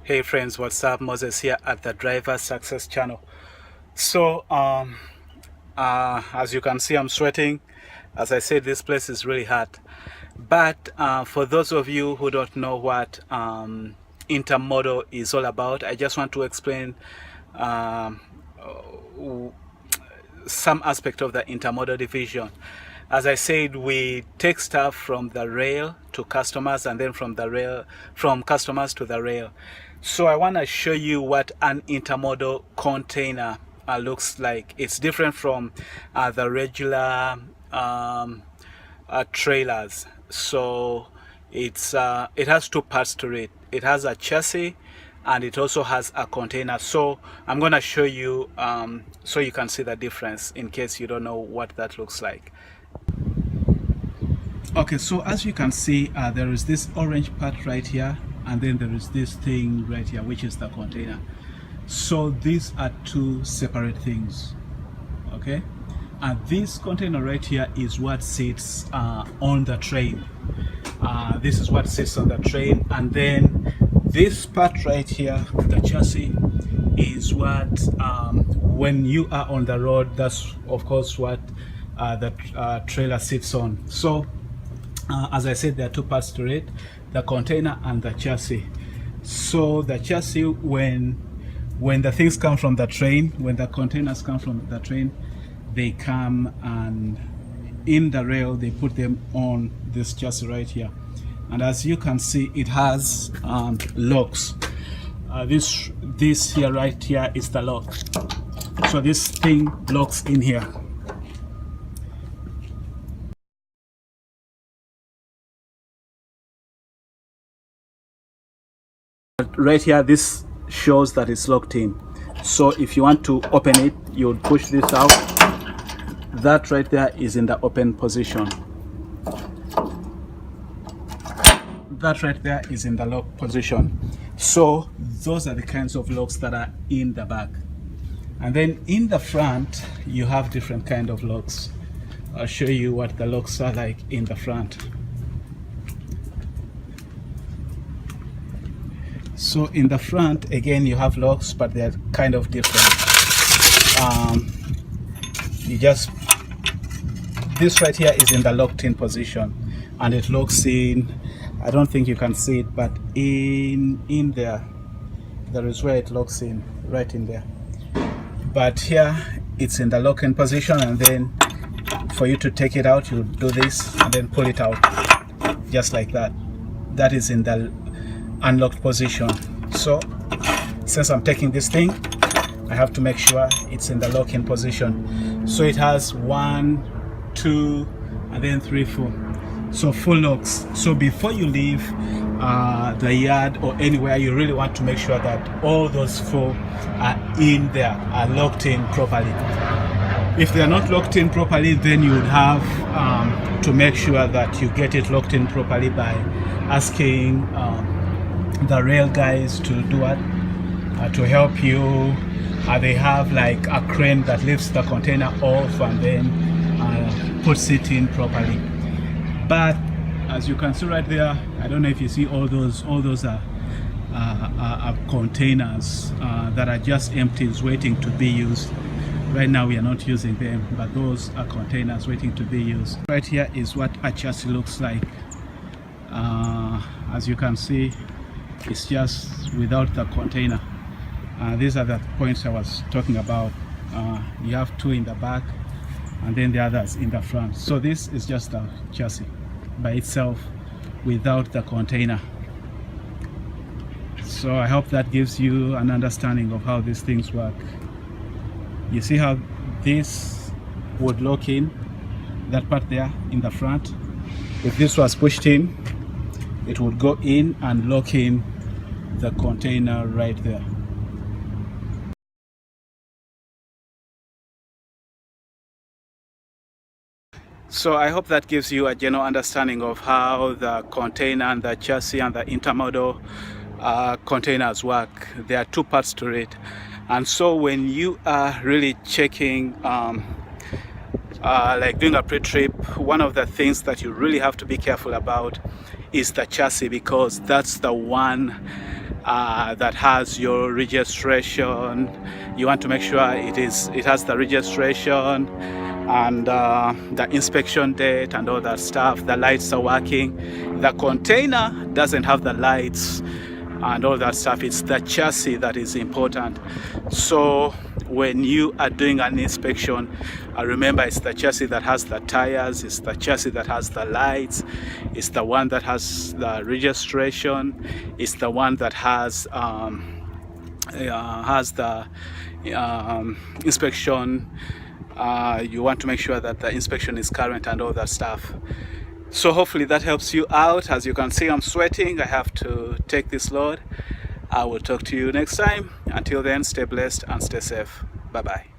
Hey friends, what's up? Moses here at the Driver Success Channel. So, as you can see, I'm sweating. As I said, this place is really hot. But for those of you who don't know what Intermodal is all about, I just want to explain some aspect of the Intermodal division. As I said, we take stuff from the rail to customers, and then from customers to the rail. So I want to show you what an intermodal container looks like. It's different from the regular trailers. So it has two parts to it. It has a chassis and it also has a container. So I'm going to show you so you can see the difference in case you don't know what that looks like. Okay, so as you can see, there is this orange part right here, and then there is this thing right here, which is the container. So these are two separate things, okay? And this container right here is what sits on the train. This is what sits on the train, and then this part right here, the chassis, is what when you are on the road, that's of course what the trailer sits on. So as I said, there are two parts to it, the container and the chassis. So the chassis, when the things come from the train, when the containers come from the train, they come and in the rail they put them on this chassis right here. And as you can see, it has locks. This here right here is the lock. So this thing locks in here. Right here, this shows that it's locked in. So if you want to open it, you would push this out. That right there is in the open position. That right there is in the lock position. So those are the kinds of locks that are in the back. And then in the front, you have different kind of locks. I'll show you what the locks are like in the front. So in the front, again, you have locks, but they're kind of different. This right here is in the locked in position, and it locks in. I don't think you can see it, but in there is where it locks in, right in there. But here it's in the lock in position, and then for you to take it out, you do this and then pull it out, just like that. That is in the unlocked position. So since I'm taking this thing, I have to make sure it's in the lock-in position. So it has 1, 2, and then 3, 4. So 4 locks. So before you leave the yard or anywhere, you really want to make sure that all those 4 are in there, are locked in properly. If they are not locked in properly, then you would have to make sure that you get it locked in properly by asking the rail guys to do what, to help you. They have like a crane that lifts the container off and then puts it in properly. But as you can see right there, I don't know if you see all those are containers that are just empty, waiting to be used. Right now we are not using them, but those are containers waiting to be used. Right here is what a chassis looks like. As you can see, it's just without the container. These are the points I was talking about. You have 2 in the back and then the others in the front. So this is just a chassis by itself without the container. So I hope that gives you an understanding of how these things work. You see how this would lock in, that part there in the front. If this was pushed in, it would go in and lock in the container right there. So I hope that gives you a general understanding of how the container and the chassis and the intermodal containers work. There are 2 parts to it. And so when you are really checking like doing a pre-trip, one of the things that you really have to be careful about is the chassis, because that's the one that has your registration. You want to make sure it has the registration and the inspection date and all that stuff. The lights are working. The container doesn't have the lights and all that stuff. It's the chassis that is important. So when you are doing an inspection, remember it's the chassis that has the tires, it's the chassis that has the lights, it's the one that has the registration, it's the one that has the inspection. You want to make sure that the inspection is current and all that stuff. So hopefully that helps you out. As you can see, I'm sweating. I have to take this load. I will talk to you next time. Until then, stay blessed and stay safe. Bye bye.